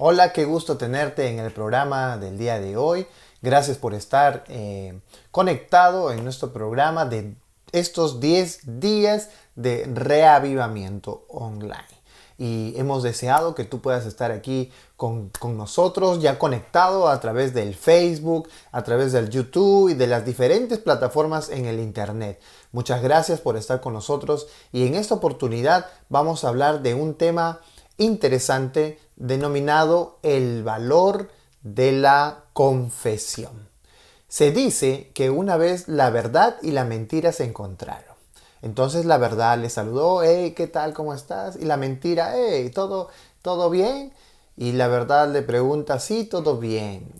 Hola, qué gusto tenerte en el programa del día de hoy. Gracias por estar conectado en nuestro programa de estos 10 días de reavivamiento online. Y hemos deseado que tú puedas estar aquí con nosotros, ya conectado a través del Facebook, a través del YouTube y de las diferentes plataformas en el Internet. Muchas gracias por estar con nosotros y en esta oportunidad vamos a hablar de un tema interesante denominado el valor de la confesión. Se dice que una vez la verdad y la mentira se encontraron. Entonces la verdad le saludó, hey, ¿qué tal? ¿Cómo estás? Y la mentira, hey, ¿todo bien? Y la verdad le pregunta, sí, todo bien.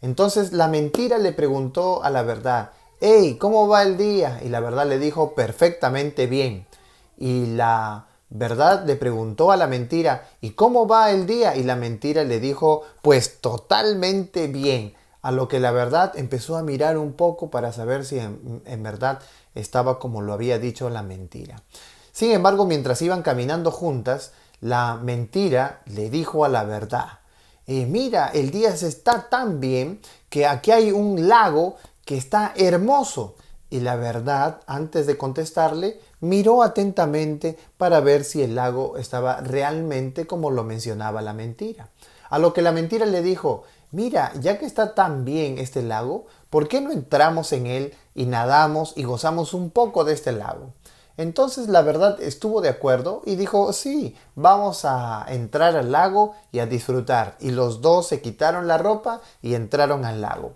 Entonces la mentira le preguntó a la verdad, hey, ¿cómo va el día? Y la verdad le dijo, perfectamente bien. Y la verdad le preguntó a la mentira, ¿y cómo va el día? Y la mentira le dijo, pues totalmente bien. A lo que la verdad empezó a mirar un poco para saber si en verdad estaba como lo había dicho la mentira. Sin embargo, mientras iban caminando juntas, la mentira le dijo a la verdad, mira, el día se está tan bien que aquí hay un lago que está hermoso. Y la verdad, antes de contestarle, miró atentamente para ver si el lago estaba realmente como lo mencionaba la mentira. A lo que la mentira le dijo, mira, ya que está tan bien este lago, ¿por qué no entramos en él y nadamos y gozamos un poco de este lago? Entonces la verdad estuvo de acuerdo y dijo, sí, vamos a entrar al lago y a disfrutar. Y los dos se quitaron la ropa y entraron al lago.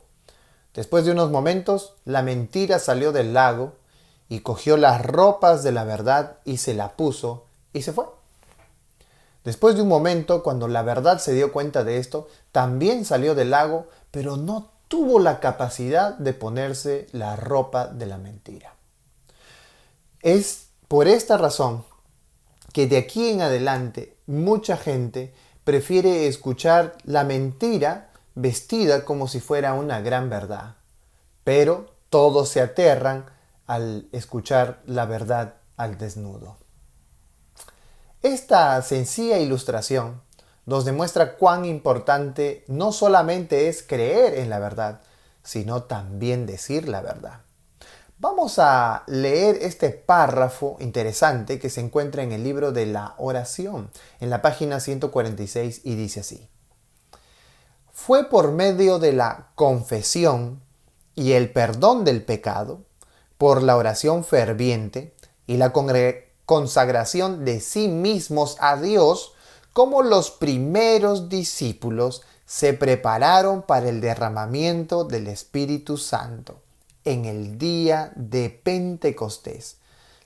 Después de unos momentos, la mentira salió del lago y cogió las ropas de la verdad y se la puso y se fue. Después de un momento, cuando la verdad se dio cuenta de esto, también salió del lago, pero no tuvo la capacidad de ponerse la ropa de la mentira. Es por esta razón que de aquí en adelante mucha gente prefiere escuchar la mentira vestida como si fuera una gran verdad. Pero todos se aterran al escuchar la verdad al desnudo. Esta sencilla ilustración nos demuestra cuán importante no solamente es creer en la verdad, sino también decir la verdad. Vamos a leer este párrafo interesante que se encuentra en el libro de la oración, en la página 146 y dice así. Fue por medio de la confesión y el perdón del pecado, por la oración ferviente y la consagración de sí mismos a Dios, como los primeros discípulos se prepararon para el derramamiento del Espíritu Santo en el día de Pentecostés.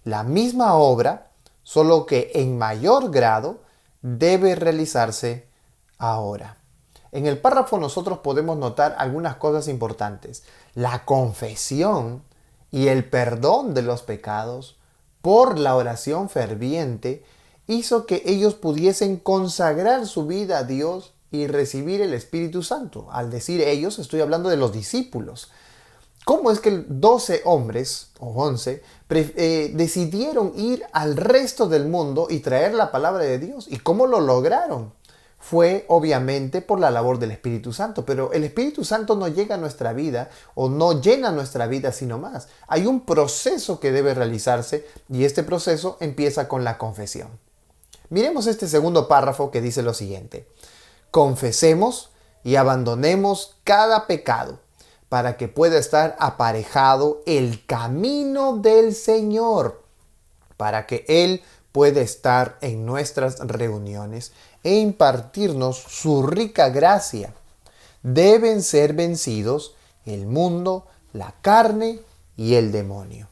La misma obra, solo que en mayor grado, debe realizarse ahora. En el párrafo nosotros podemos notar algunas cosas importantes. La confesión y el perdón de los pecados por la oración ferviente hizo que ellos pudiesen consagrar su vida a Dios y recibir el Espíritu Santo. Al decir ellos, estoy hablando de los discípulos. ¿Cómo es que 12 hombres o 11 decidieron ir al resto del mundo y traer la palabra de Dios? ¿Y cómo lo lograron? Fue obviamente por la labor del Espíritu Santo, pero el Espíritu Santo no llega a nuestra vida o no llena nuestra vida sino más. Hay un proceso que debe realizarse y este proceso empieza con la confesión. Miremos este segundo párrafo que dice lo siguiente. Confesemos y abandonemos cada pecado para que pueda estar aparejado el camino del Señor, para que Él pueda estar en nuestras reuniones e impartirnos su rica gracia. Deben ser vencidos el mundo, la carne y el demonio.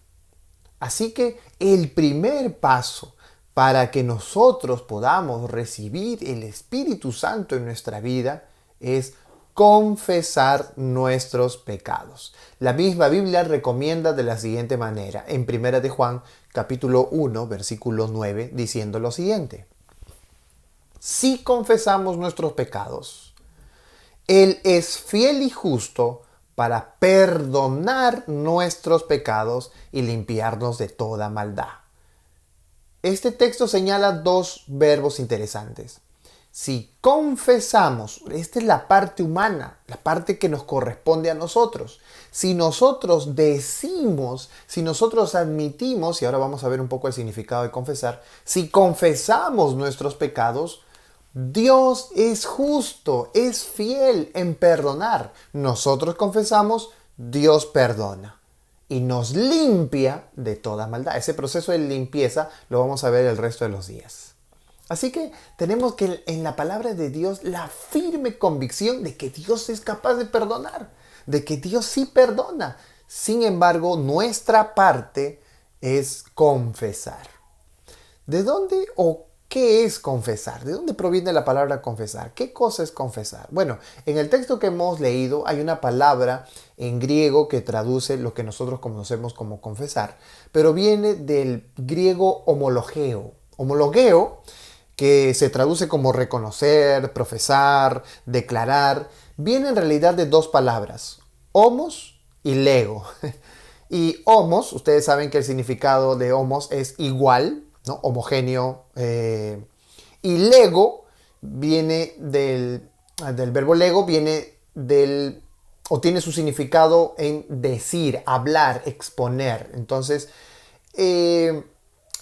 Así que el primer paso para que nosotros podamos recibir el Espíritu Santo en nuestra vida es confesar nuestros pecados. La misma Biblia recomienda de la siguiente manera, en 1 de Juan, capítulo 1, versículo 9, diciendo lo siguiente. Si confesamos nuestros pecados, Él es fiel y justo para perdonar nuestros pecados y limpiarnos de toda maldad. Este texto señala dos verbos interesantes. si confesamos, esta es la parte humana, la parte que nos corresponde a nosotros. Si nosotros decimos, si nosotros admitimos, y ahora vamos a ver un poco el significado de confesar, si confesamos nuestros pecados, Dios es justo, es fiel en perdonar. Nosotros confesamos, Dios perdona y nos limpia de toda maldad. Ese proceso de limpieza lo vamos a ver el resto de los días. Así que tenemos que en la palabra de Dios la firme convicción de que Dios es capaz de perdonar, de que Dios sí perdona. Sin embargo, nuestra parte es confesar. ¿De dónde o qué es confesar? ¿De dónde proviene la palabra confesar? ¿Qué cosa es confesar? Bueno, en el texto que hemos leído hay una palabra en griego que traduce lo que nosotros conocemos como confesar, pero viene del griego homologeo. Homologeo, que se traduce como reconocer, profesar, declarar, viene en realidad de dos palabras, homos y lego. Y homos, ustedes saben que el significado de homos es igual, ¿no? Homogéneo. Y lego viene del verbo lego, viene del, o tiene su significado en decir, hablar, exponer. Entonces,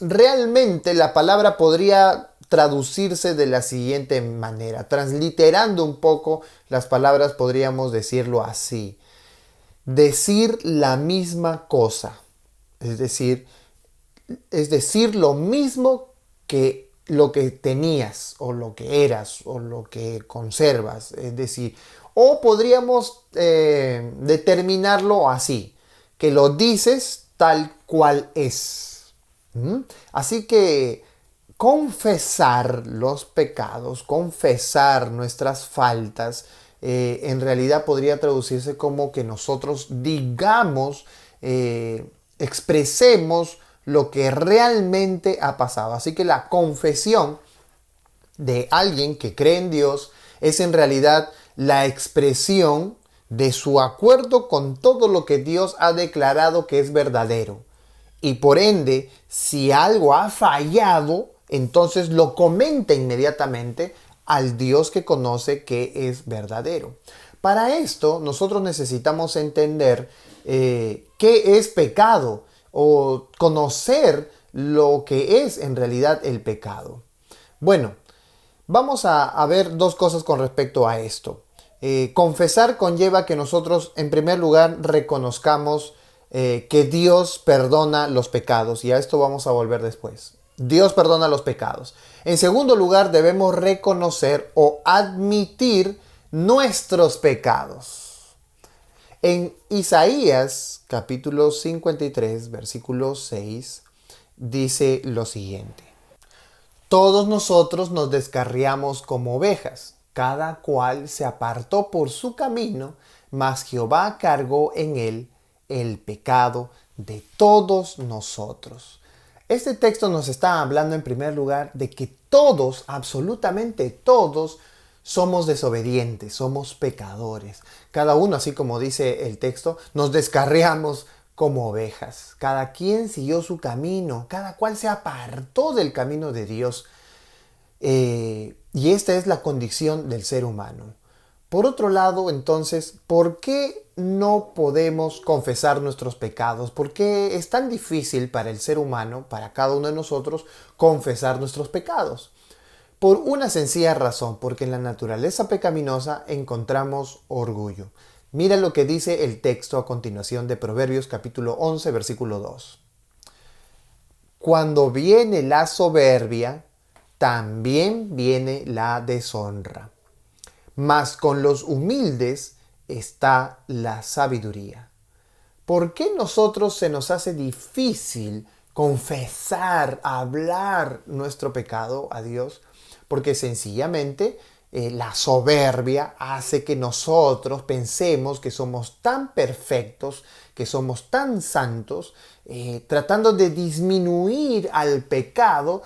realmente la palabra podría traducirse de la siguiente manera. Transliterando un poco las palabras podríamos decirlo así. Decir la misma cosa. Es decir lo mismo que lo que tenías o lo que eras o lo que conservas. Es decir, o podríamos determinarlo así, que lo dices tal cual es. Así que confesar los pecados, confesar nuestras faltas, en realidad podría traducirse como que nosotros digamos, expresemos lo que realmente ha pasado. Así que la confesión de alguien que cree en Dios es en realidad la expresión de su acuerdo con todo lo que Dios ha declarado que es verdadero. Y por ende, si algo ha fallado, entonces lo comenta inmediatamente al Dios que conoce que es verdadero. Para esto, nosotros necesitamos entender qué es pecado o conocer lo que es en realidad el pecado. Bueno, vamos a ver dos cosas con respecto a esto. Confesar conlleva que nosotros, en primer lugar, reconozcamos que Dios perdona los pecados, y a esto vamos a volver después. Dios perdona los pecados. En segundo lugar, debemos reconocer o admitir nuestros pecados. En Isaías capítulo 53, versículo 6, dice lo siguiente: todos nosotros nos descarriamos como ovejas, cada cual se apartó por su camino, mas Jehová cargó en él el pecado de todos nosotros. Este texto nos está hablando en primer lugar de que todos, absolutamente todos, somos desobedientes, somos pecadores. Cada uno, así como dice el texto, nos descarriamos como ovejas. Cada quien siguió su camino, cada cual se apartó del camino de Dios. Y esta es la condición del ser humano. Por otro lado, entonces, ¿por qué no podemos confesar nuestros pecados? ¿Por qué es tan difícil para el ser humano, para cada uno de nosotros, confesar nuestros pecados? Por una sencilla razón, porque en la naturaleza pecaminosa encontramos orgullo. Mira lo que dice el texto a continuación de Proverbios capítulo 11, versículo 2. Cuando viene la soberbia, también viene la deshonra. Mas con los humildes está la sabiduría. ¿Por qué nosotros se nos hace difícil confesar, hablar nuestro pecado a Dios? Porque sencillamente la soberbia hace que nosotros pensemos que somos tan perfectos, que somos tan santos, tratando de disminuir al pecado,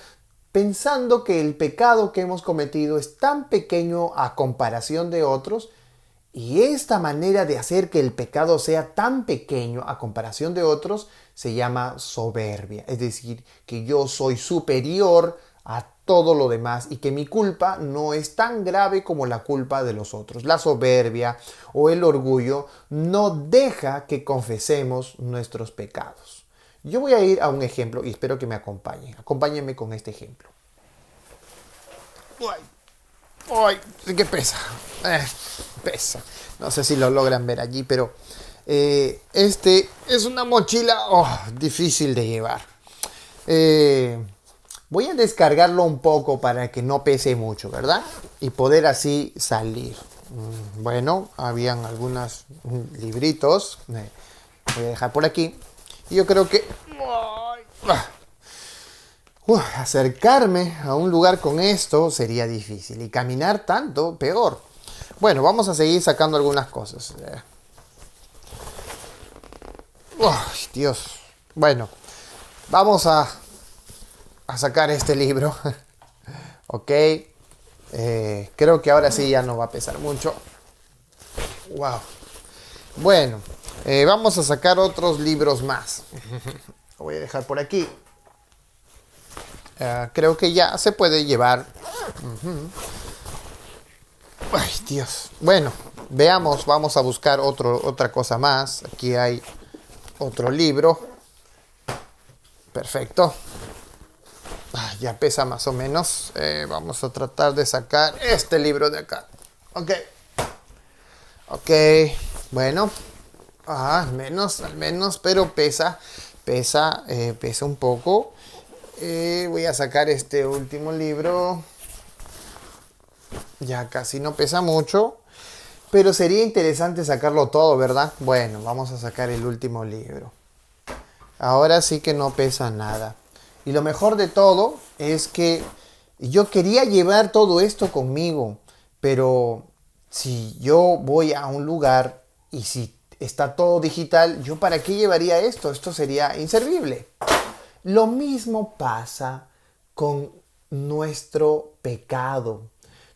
pensando que el pecado que hemos cometido es tan pequeño a comparación de otros. Y esta manera de hacer que el pecado sea tan pequeño a comparación de otros se llama soberbia. Es decir, que yo soy superior a todo lo demás y que mi culpa no es tan grave como la culpa de los otros. La soberbia o el orgullo no deja que confesemos nuestros pecados. Yo voy a ir a un ejemplo y espero que me acompañen. Acompáñenme con este ejemplo. ¡Ay! ¡Ay! ¿Qué pesa? Pesa. No sé si lo logran ver allí, pero este es una mochila difícil de llevar. Voy a descargarlo un poco para que no pese mucho, ¿verdad? Y poder así salir. Bueno, habían algunos libritos. Voy a dejar por aquí. Y yo creo que acercarme a un lugar con esto sería difícil. Y caminar tanto, peor. Bueno, vamos a seguir sacando algunas cosas. Dios. Bueno, vamos a sacar este libro. Ok. Creo que ahora sí ya no va a pesar mucho. Wow. Bueno, vamos a sacar otros libros más. Lo voy a dejar por aquí. Creo que ya se puede llevar. Ay, Dios. Bueno, veamos, vamos a buscar otra cosa más. Aquí hay otro libro. Perfecto. Ya pesa más o menos. Vamos a tratar de sacar este libro de acá. Ok. Bueno. Al menos, pero pesa un poco. Voy a sacar este último libro. Ya casi no pesa mucho. Pero sería interesante sacarlo todo, ¿verdad? Bueno, vamos a sacar el último libro. Ahora sí que no pesa nada. Y lo mejor de todo es que yo quería llevar todo esto conmigo. Pero si yo voy a un lugar y si está todo digital, ¿yo para qué llevaría esto? Esto sería inservible. Lo mismo pasa con nuestro pecado.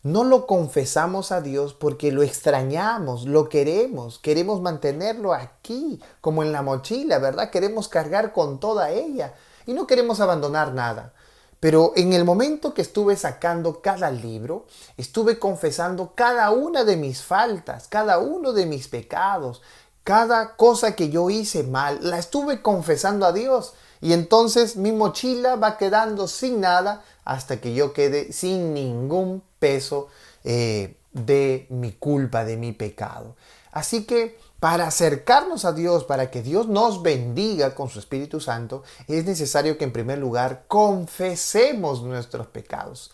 No lo confesamos a Dios porque lo extrañamos, lo queremos mantenerlo aquí, como en la mochila, ¿verdad? Queremos cargar con toda ella y no queremos abandonar nada. Pero en el momento que estuve sacando cada libro, estuve confesando cada una de mis faltas, cada uno de mis pecados, cada cosa que yo hice mal, la estuve confesando a Dios. Y entonces mi mochila va quedando sin nada hasta que yo quede sin ningún peso de mi culpa, de mi pecado. Así que para acercarnos a Dios, para que Dios nos bendiga con su Espíritu Santo, es necesario que en primer lugar confesemos nuestros pecados.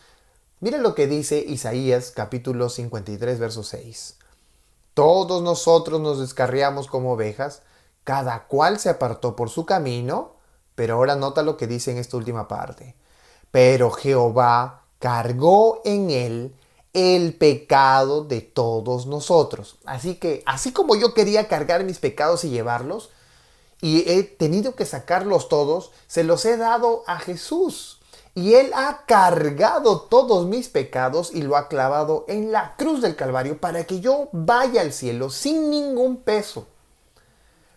Miren lo que dice Isaías capítulo 53, verso 6. Todos nosotros nos descarriamos como ovejas, cada cual se apartó por su camino, pero ahora nota lo que dice en esta última parte. Pero Jehová cargó en él el pecado de todos nosotros. Así que, así como yo quería cargar mis pecados y llevarlos, y he tenido que sacarlos todos, se los he dado a Jesús. Y Él ha cargado todos mis pecados y lo ha clavado en la cruz del Calvario para que yo vaya al cielo sin ningún peso.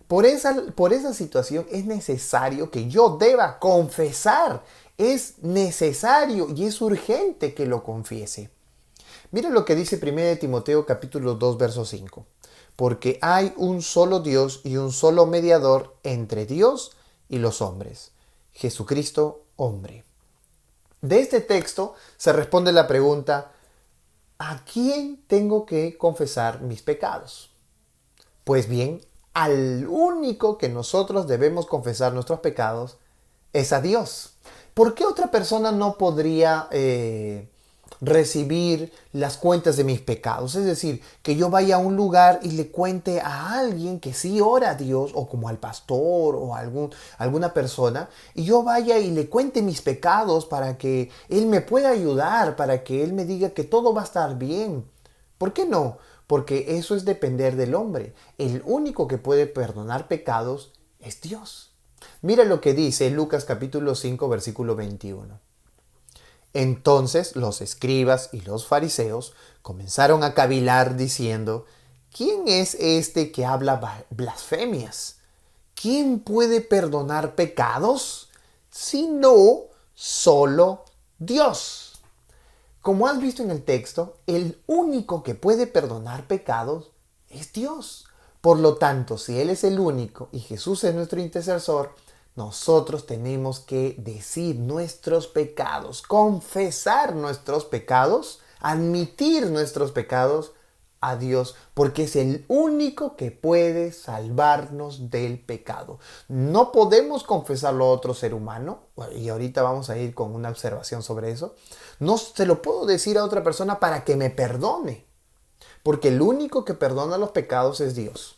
Por esa situación es necesario que yo deba confesar. Es necesario y es urgente que lo confiese. Miren lo que dice 1 Timoteo capítulo 2, verso 5. Porque hay un solo Dios y un solo mediador entre Dios y los hombres, Jesucristo, hombre. De este texto se responde la pregunta, ¿a quién tengo que confesar mis pecados? Pues bien, al único que nosotros debemos confesar nuestros pecados es a Dios. ¿Por qué otra persona no podría recibir las cuentas de mis pecados? Es decir, que yo vaya a un lugar y le cuente a alguien que sí ora a Dios, o como al pastor o alguna persona, y yo vaya y le cuente mis pecados para que Él me pueda ayudar, para que Él me diga que todo va a estar bien. ¿Por qué no? Porque eso es depender del hombre. El único que puede perdonar pecados es Dios. Mira lo que dice Lucas capítulo 5, versículo 21. Entonces los escribas y los fariseos comenzaron a cavilar diciendo, ¿quién es este que habla blasfemias? ¿Quién puede perdonar pecados? Sino solo Dios. Como has visto en el texto, el único que puede perdonar pecados es Dios. Por lo tanto, si Él es el único y Jesús es nuestro intercesor, nosotros tenemos que decir nuestros pecados, confesar nuestros pecados, admitir nuestros pecados a Dios, porque es el único que puede salvarnos del pecado. No podemos confesarlo a otro ser humano, y ahorita vamos a ir con una observación sobre eso. No se lo puedo decir a otra persona para que me perdone, porque el único que perdona los pecados es Dios.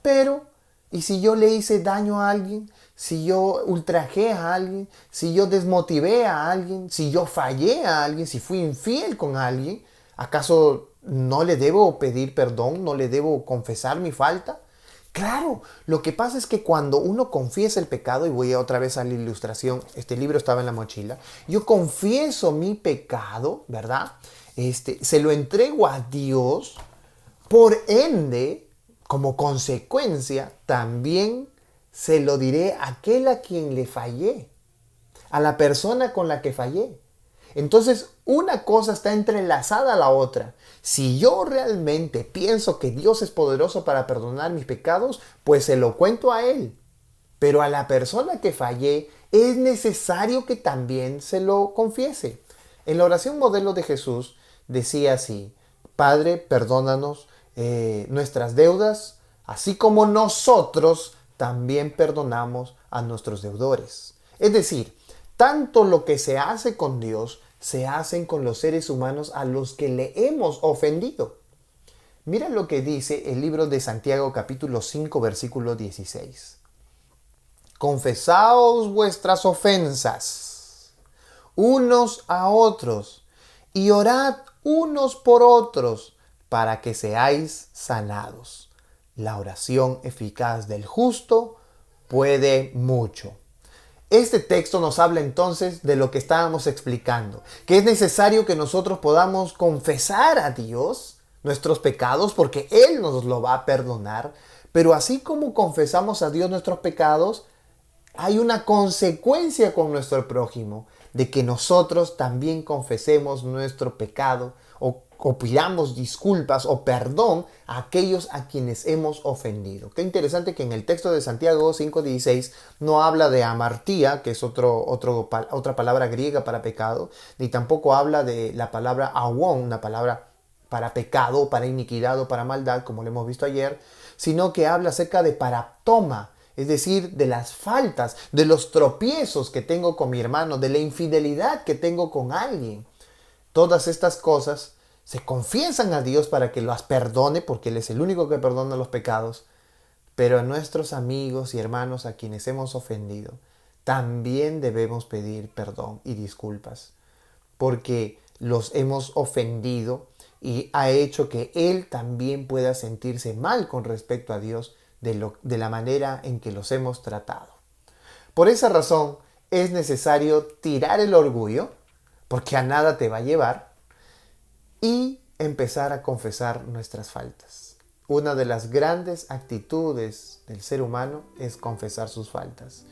Pero, ¿y si yo le hice daño a alguien? Si yo ultrajé a alguien, si yo desmotivé a alguien, si yo fallé a alguien, si fui infiel con alguien, ¿acaso no le debo pedir perdón? ¿No le debo confesar mi falta? Claro, lo que pasa es que cuando uno confiesa el pecado, y voy otra vez a la ilustración, este libro estaba en la mochila, yo confieso mi pecado, ¿verdad? Se lo entrego a Dios, por ende, como consecuencia, también se lo diré a aquel a quien le fallé, a la persona con la que fallé. Entonces, una cosa está entrelazada a la otra. Si yo realmente pienso que Dios es poderoso para perdonar mis pecados, pues se lo cuento a Él. Pero a la persona que fallé es necesario que también se lo confiese. En la oración modelo de Jesús decía así: Padre, perdónanos nuestras deudas, así como nosotros también perdonamos a nuestros deudores. Es decir, tanto lo que se hace con Dios se hacen con los seres humanos a los que le hemos ofendido. Mira lo que dice el libro de Santiago capítulo 5 versículo 16. Confesaos vuestras ofensas unos a otros y orad unos por otros para que seáis sanados. La oración eficaz del justo puede mucho. Este texto nos habla entonces de lo que estábamos explicando, que es necesario que nosotros podamos confesar a Dios nuestros pecados porque Él nos lo va a perdonar, pero así como confesamos a Dios nuestros pecados, hay una consecuencia con nuestro prójimo, de que nosotros también confesemos nuestro pecado o pidamos disculpas o perdón a aquellos a quienes hemos ofendido. Qué interesante que en el texto de Santiago 5:16 no habla de amartía, que es otra palabra griega para pecado, ni tampoco habla de la palabra awon, una palabra para pecado, para iniquidad o para maldad, como lo hemos visto ayer, sino que habla acerca de paraptoma, es decir, de las faltas, de los tropiezos que tengo con mi hermano, de la infidelidad que tengo con alguien. Todas estas cosas se confiesan a Dios para que las perdone, porque Él es el único que perdona los pecados. Pero a nuestros amigos y hermanos a quienes hemos ofendido, también debemos pedir perdón y disculpas, porque los hemos ofendido y ha hecho que Él también pueda sentirse mal con respecto a Dios de la manera en que los hemos tratado. Por esa razón es necesario tirar el orgullo, porque a nada te va a llevar, y empezar a confesar nuestras faltas. Una de las grandes actitudes del ser humano es confesar sus faltas.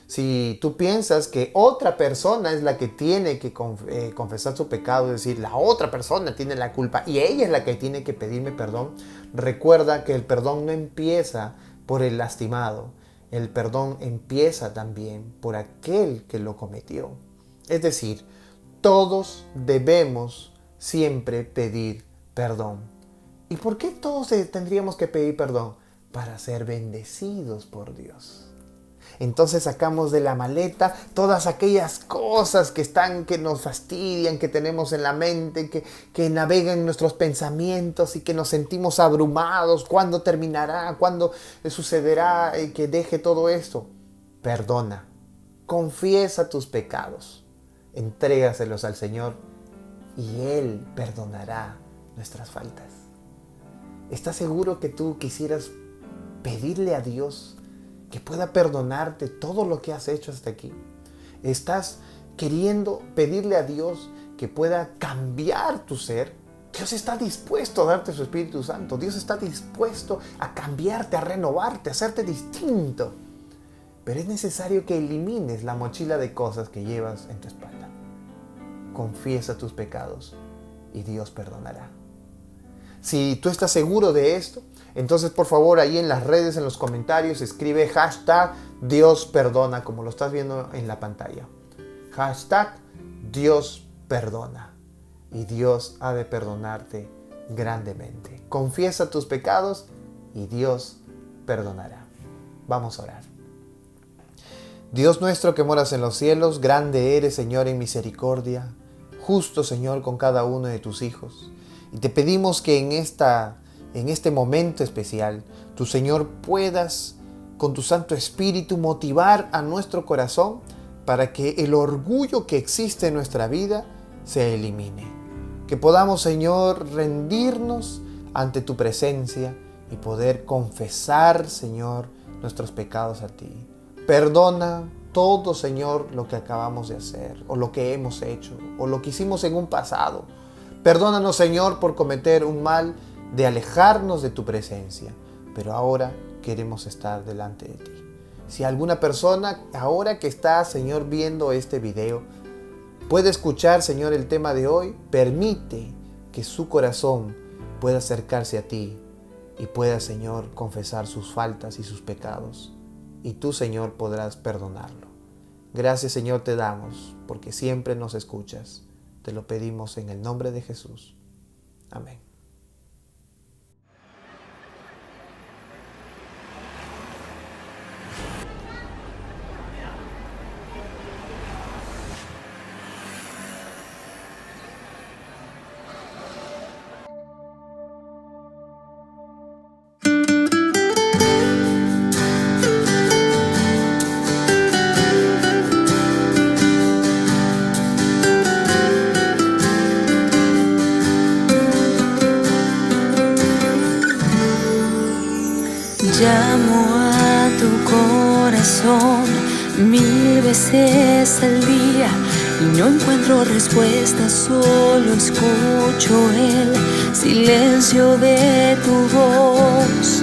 Si tú piensas que otra persona es la que tiene que confesar su pecado, es decir, la otra persona tiene la culpa y ella es la que tiene que pedirme perdón, recuerda que el perdón no empieza por el lastimado. El perdón empieza también por aquel que lo cometió. Es decir, todos debemos siempre pedir perdón. ¿Y por qué todos tendríamos que pedir perdón? Para ser bendecidos por Dios. Entonces sacamos de la maleta todas aquellas cosas que nos fastidian, que tenemos en la mente, que navegan en nuestros pensamientos y que nos sentimos abrumados. ¿Cuándo terminará? ¿Cuándo sucederá que deje todo esto? Perdona, confiesa tus pecados, entrégaselos al Señor y Él perdonará nuestras faltas. ¿Estás seguro que tú quisieras pedirle a Dios que pueda perdonarte todo lo que has hecho hasta aquí? ¿Estás queriendo pedirle a Dios que pueda cambiar tu ser? Dios está dispuesto a darte su Espíritu Santo. Dios está dispuesto a cambiarte, a renovarte, a hacerte distinto. Pero es necesario que elimines la mochila de cosas que llevas en tu espalda. Confiesa tus pecados y Dios perdonará. Si tú estás seguro de esto, entonces por favor ahí en las redes, en los comentarios, escribe hashtag Dios perdona, como lo estás viendo en la pantalla. Hashtag Dios perdona. Y Dios ha de perdonarte grandemente. Confiesa tus pecados y Dios perdonará. Vamos a orar. Dios nuestro que moras en los cielos, grande eres, Señor, en misericordia, justo, Señor, con cada uno de tus hijos. Y te pedimos que en este momento especial, tu Señor puedas, con tu Santo Espíritu, motivar a nuestro corazón para que el orgullo que existe en nuestra vida se elimine. Que podamos, Señor, rendirnos ante tu presencia y poder confesar, Señor, nuestros pecados a ti. Perdona todo, Señor, lo que acabamos de hacer, o lo que hemos hecho, o lo que hicimos en un pasado. Perdónanos, Señor, por cometer un mal de alejarnos de tu presencia, pero ahora queremos estar delante de ti. Si alguna persona ahora que está, Señor, viendo este video, puede escuchar, Señor, el tema de hoy, permite que su corazón pueda acercarse a ti y pueda, Señor, confesar sus faltas y sus pecados. Y tú, Señor, podrás perdonarlo. Gracias, Señor, te damos, porque siempre nos escuchas. Te lo pedimos en el nombre de Jesús. Amén. Llamo a tu corazón 1000 veces al día y no encuentro respuesta, solo escucho el silencio de tu voz.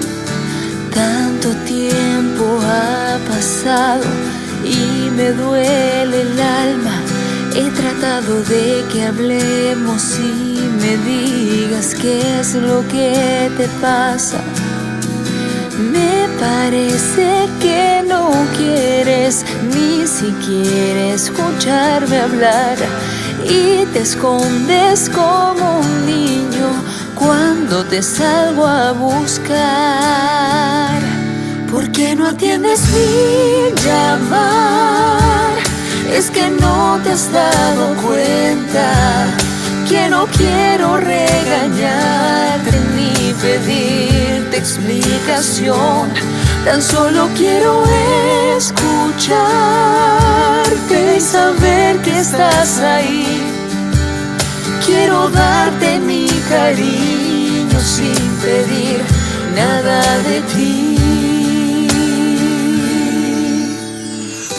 Tanto tiempo ha pasado y me duele el alma. He tratado de que hablemos y me digas qué es lo que te pasa. Me parece que no quieres ni siquiera escucharme hablar y te escondes como un niño cuando te salgo a buscar. ¿Por qué no atiendes mi llamar? Es que no te has dado cuenta que no quiero regañarte ni pedirte explicación. Tan solo quiero escucharte y saber que estás ahí. Quiero darte mi cariño sin pedir nada de ti.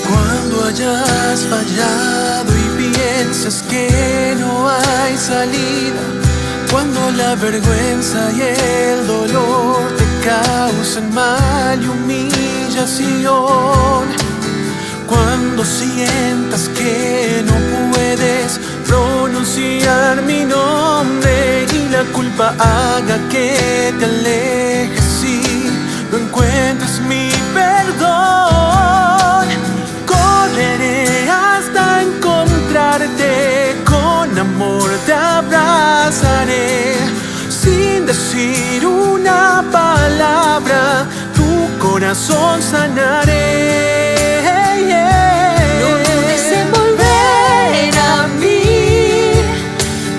Cuando hayas fallado y piensas que no hay salida, cuando la vergüenza y el dolor te causan mal y humillación, cuando sientas que no puedes pronunciar mi nombre y la culpa haga que te alejes y no encuentres mi perdón, correré hasta encontrarte, con amor te abrazaré, sin decir una palabra, tu corazón sanaré. No dudes en volver a mí,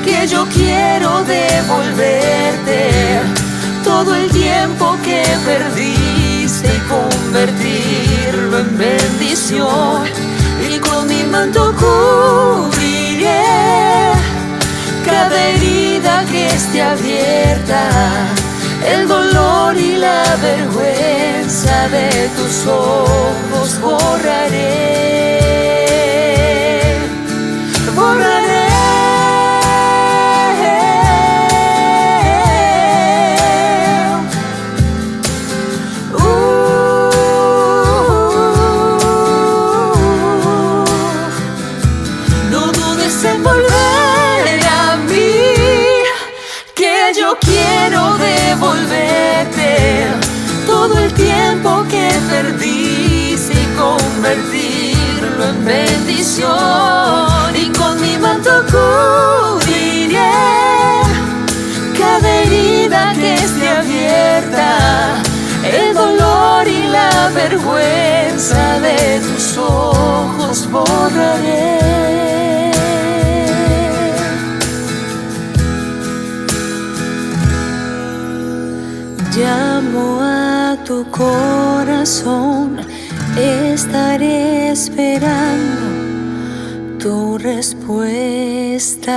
que yo quiero devolverte todo el tiempo que perdiste y convertirlo en bendición. Y con mi manto cubriré cada herida que esté abierta, el dolor y la vergüenza de tus ojos borraré, borraré. No dudes en volver a mí, quiero devolverte todo el tiempo que perdiste y convertirlo en bendición. Y con mi manto cubriré cada herida que esté abierta, el dolor y la vergüenza de tus ojos borraré. Llamo a tu corazón, estaré esperando tu respuesta.